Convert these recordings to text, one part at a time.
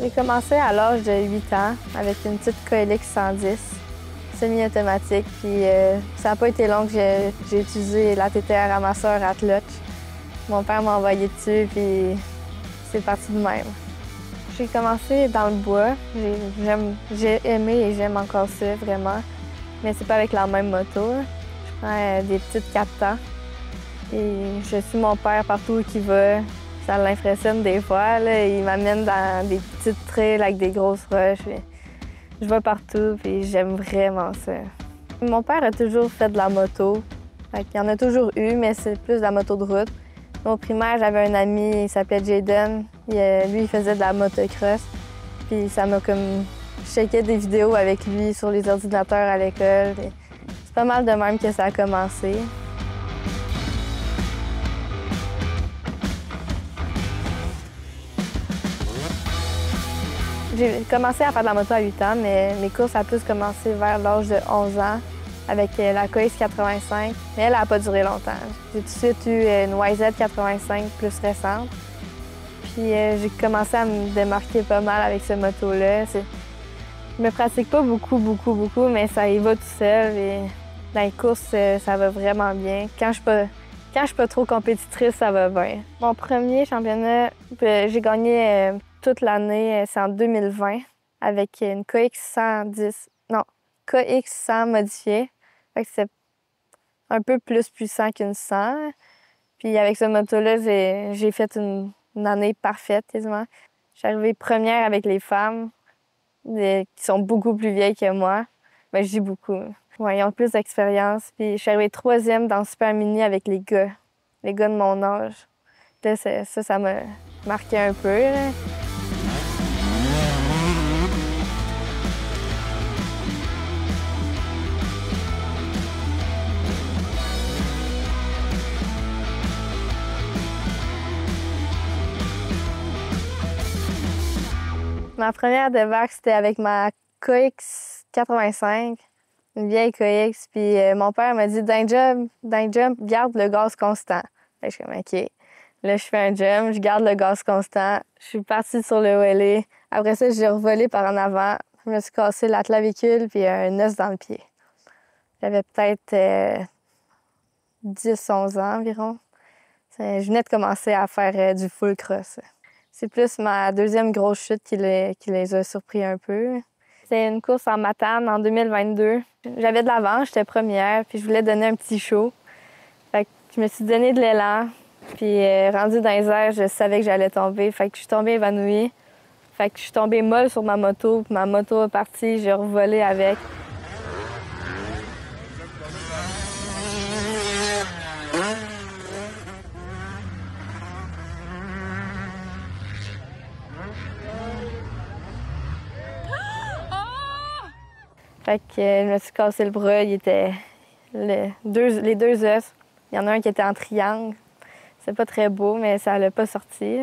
J'ai commencé à l'âge de 8 ans avec une petite KLX 110 semi-automatique. Puis ça n'a pas été long que j'ai utilisé la TTR à ma sœur à Tlotch. Mon père m'a envoyé dessus, puis c'est parti de même. J'ai commencé dans le bois. J'ai aimé et j'aime encore ça, vraiment. Mais c'est pas avec la même moto. Je prends des petites 4 temps. Et je suis mon père partout où il va. Ça l'impressionne des fois. Là. Il m'amène dans des petites trails avec des grosses roches. Je vais partout, puis j'aime vraiment ça. Mon père a toujours fait de la moto. Il en a toujours eu, mais c'est plus de la moto de route. Au primaire, j'avais un ami, il s'appelait Jaden. Lui, il faisait de la motocross. Puis ça m'a comme... Je checkais des vidéos avec lui sur les ordinateurs à l'école. C'est pas mal de même que ça a commencé. J'ai commencé à faire de la moto à 8 ans, mais mes courses ont plus commencé vers l'âge de 11 ans avec la KX 85, mais elle n'a pas duré longtemps. J'ai tout de suite eu une YZ 85 plus récente. Puis j'ai commencé à me démarquer pas mal avec ce moto-là. Je me pratique pas beaucoup, mais ça y va tout seul. Et dans les courses, ça va vraiment bien. Quand je suis pas trop compétitrice, ça va bien. Mon premier championnat, j'ai gagné toute l'année, c'est en 2020, avec une KX 110. Non, KX 100 modifiée. C'est un peu plus puissant qu'une 100. Puis avec ce moto-là, j'ai fait une année parfaite, quasiment. Je suis arrivée première avec les femmes, qui sont beaucoup plus vieilles que moi. Ben, je dis beaucoup. Ouais, ils ont plus d'expérience. Puis je suis arrivée troisième dans Super Mini avec les gars de mon âge. Là, ça m'a marqué un peu. Là. Ma première débarque, c'était avec ma KX 85, une vieille KX. Puis mon père m'a dit, d'un jump, garde le gaz constant. Fait que je suis comme, OK. Là, je fais un jump, je garde le gaz constant. Je suis partie sur le wheelie. Après ça, j'ai revolé par en avant. Je me suis cassé la clavicule puis un os dans le pied. J'avais peut-être 10-11 ans environ. Je venais de commencer à faire du full cross. C'est plus ma deuxième grosse chute qui les a surpris un peu. C'est une course en Matane en 2022. J'avais de l'avance, j'étais première, puis je voulais donner un petit show. Fait que je me suis donné de l'élan, puis rendue dans les airs, je savais que j'allais tomber. Fait que je suis tombée évanouie. Fait que je suis tombée molle sur ma moto, puis ma moto est partie, j'ai revolé avec. Fait que je me suis cassé le bras, il était les deux os. Il y en a un qui était en triangle. C'est pas très beau, mais ça l'a pas sorti.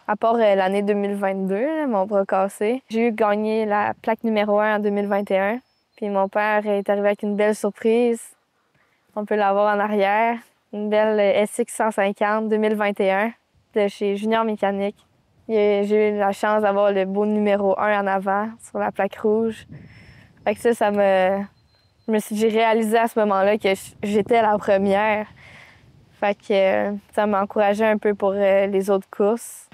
À part l'année 2022, là, mon bras cassé. J'ai eu gagné la plaque numéro 1 en 2021. Puis mon père est arrivé avec une belle surprise. On peut la voir en arrière. Une belle SX 150 2021 de chez Junior Mécanique. J'ai eu la chance d'avoir le beau numéro 1 en avant sur la plaque rouge. Fait que j'ai réalisé à ce moment-là que j'étais la première. Fait que ça m'a encouragée un peu pour les autres courses.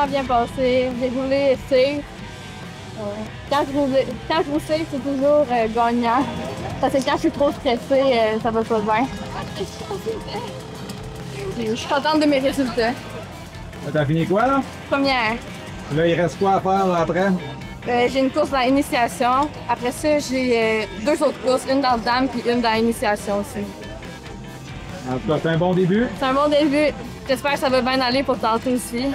vraiment bien passé. J'ai roulé safe. Quand je roule safe, c'est toujours gagnant. Parce que quand je suis trop stressée, ça va pas bien. Je suis contente de mes résultats. T'as fini quoi, là? Première. Là, il reste quoi à faire là, après? J'ai une course dans l'initiation. Après ça, j'ai 2 autres courses, une dans le dame puis une dans l'initiation aussi. En tout cas, c'est un bon début. C'est un bon début. J'espère que ça va bien aller pour tantôt aussi.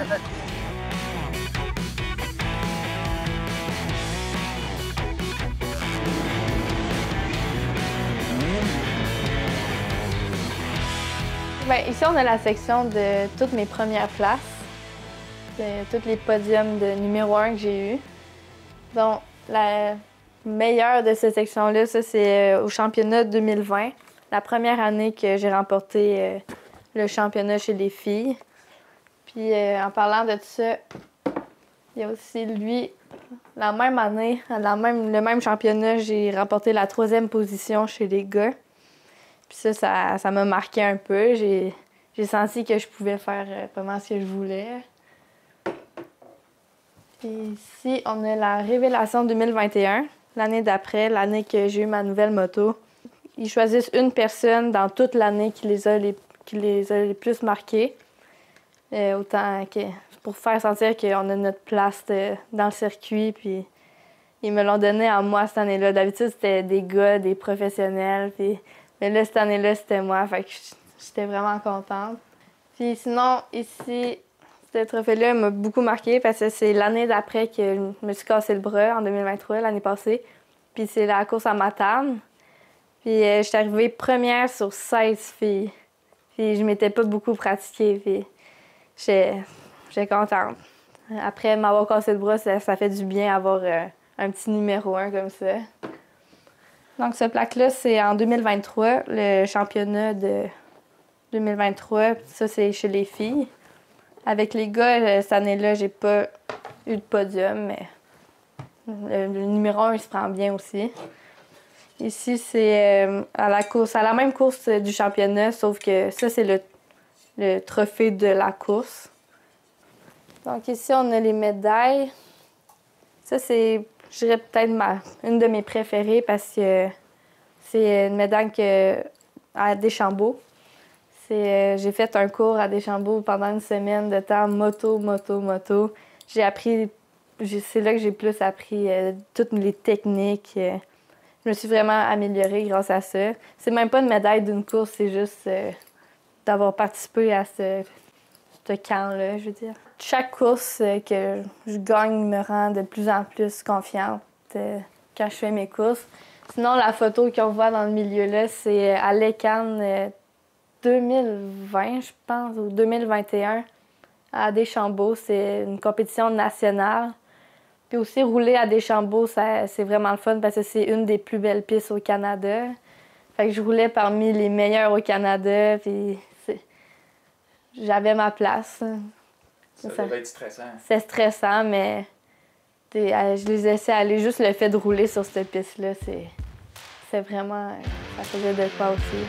Bien, ici, on a la section de toutes mes premières places. Tous les podiums de numéro 1 que j'ai eu. Donc, la meilleure de cette section-là, ça, c'est au championnat 2020. La première année que j'ai remporté le championnat chez les filles. Puis, en parlant de tout ça, il y a aussi lui, la même année, le même championnat, j'ai remporté la 3e position chez les gars. Puis ça m'a marqué un peu. J'ai senti que je pouvais faire vraiment ce que je voulais. Puis ici, on a la Révélation 2021, l'année d'après, l'année que j'ai eu ma nouvelle moto. Ils choisissent une personne dans toute l'année qui les a les plus marqués. Autant que pour faire sentir qu'on a notre place dans le circuit. Puis ils me l'ont donné à moi cette année-là. D'habitude, c'était des gars, des professionnels. Mais là, cette année-là, c'était moi. Fait que j'étais vraiment contente. Puis sinon, ici, ce trophée-là m'a beaucoup marqué parce que c'est l'année d'après que je me suis cassé le bras, en 2023, l'année passée. Puis c'est la course à Matane. Puis je suis arrivée première sur 16 filles. Puis je m'étais pas beaucoup pratiquée. Puis j'étais contente. Après m'avoir cassé le bras, ça fait du bien avoir un petit numéro 1 comme ça. Donc, ce plaque-là, c'est en 2023, le championnat de 2023. Ça, c'est chez les filles. Avec les gars, cette année-là, j'ai pas eu de podium, mais le numéro 1, il se prend bien aussi. Ici, c'est à la même course du championnat, sauf que ça, c'est le trophée de la course. Donc, ici, on a les médailles. Ça, c'est, je dirais, peut-être une de mes préférées parce que c'est une médaille à Deschambault. J'ai fait un cours à Deschambault pendant une semaine de temps, moto. J'ai appris, c'est là que j'ai plus appris toutes les techniques. Je me suis vraiment améliorée grâce à ça. C'est même pas une médaille d'une course, c'est juste d'avoir participé à ce camp-là, je veux dire. Chaque course que je gagne me rend de plus en plus confiante quand je fais mes courses. Sinon, la photo qu'on voit dans le milieu-là, c'est à l'ECAN 2020, je pense, ou 2021, à Deschambault. C'est une compétition nationale. Puis aussi, rouler à Deschambault, c'est vraiment le fun parce que c'est une des plus belles pistes au Canada. Fait que je roulais parmi les meilleurs au Canada, puis j'avais ma place. Ça devait être stressant. C'est stressant, mais je les laissais aller. Juste le fait de rouler sur cette piste-là, c'est vraiment... ça faisait de quoi aussi.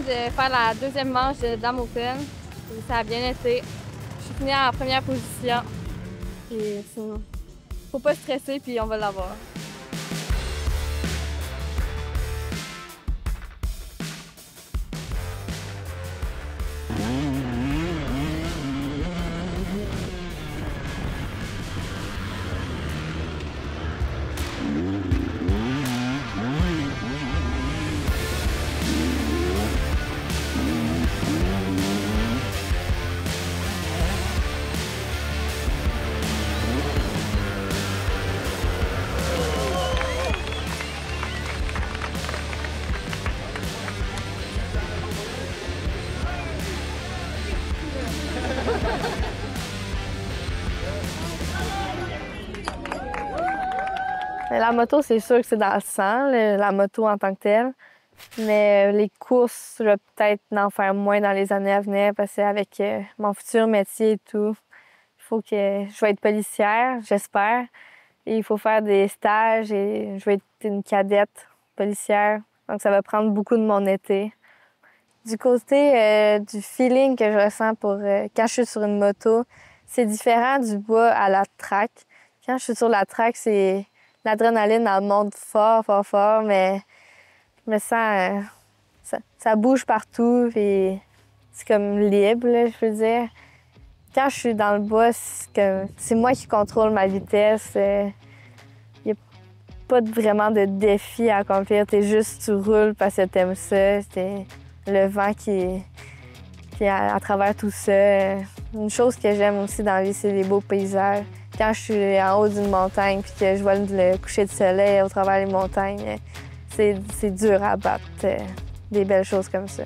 de faire la deuxième manche de Dame Open. Et ça a bien été. Je suis finie en première position. Et sinon, faut pas stresser, puis on va l'avoir. La moto, c'est sûr que c'est dans le sang, la moto en tant que telle. Mais les courses, je vais peut-être en faire moins dans les années à venir parce qu'avec mon futur métier et tout, il faut que je vais être policière, j'espère. Et il faut faire des stages et je vais être une cadette policière. Donc ça va prendre beaucoup de mon été. Du côté du feeling que je ressens pour quand je suis sur une moto, c'est différent du bas à la track. Quand je suis sur la track, c'est l'adrénaline, elle monte fort, fort, fort, mais je me sens... ça bouge partout, et c'est comme libre, là, je veux dire. Quand je suis dans le bas, c'est moi qui contrôle ma vitesse. Il n'y a pas vraiment de défi à accomplir. Tu roules parce que t'aimes ça. C'est le vent qui est à travers tout ça. Une chose que j'aime aussi dans la vie, c'est les beaux paysages. Quand je suis en haut d'une montagne puis que je vois le coucher de soleil au travers des montagnes, c'est dur à battre des belles choses comme ça.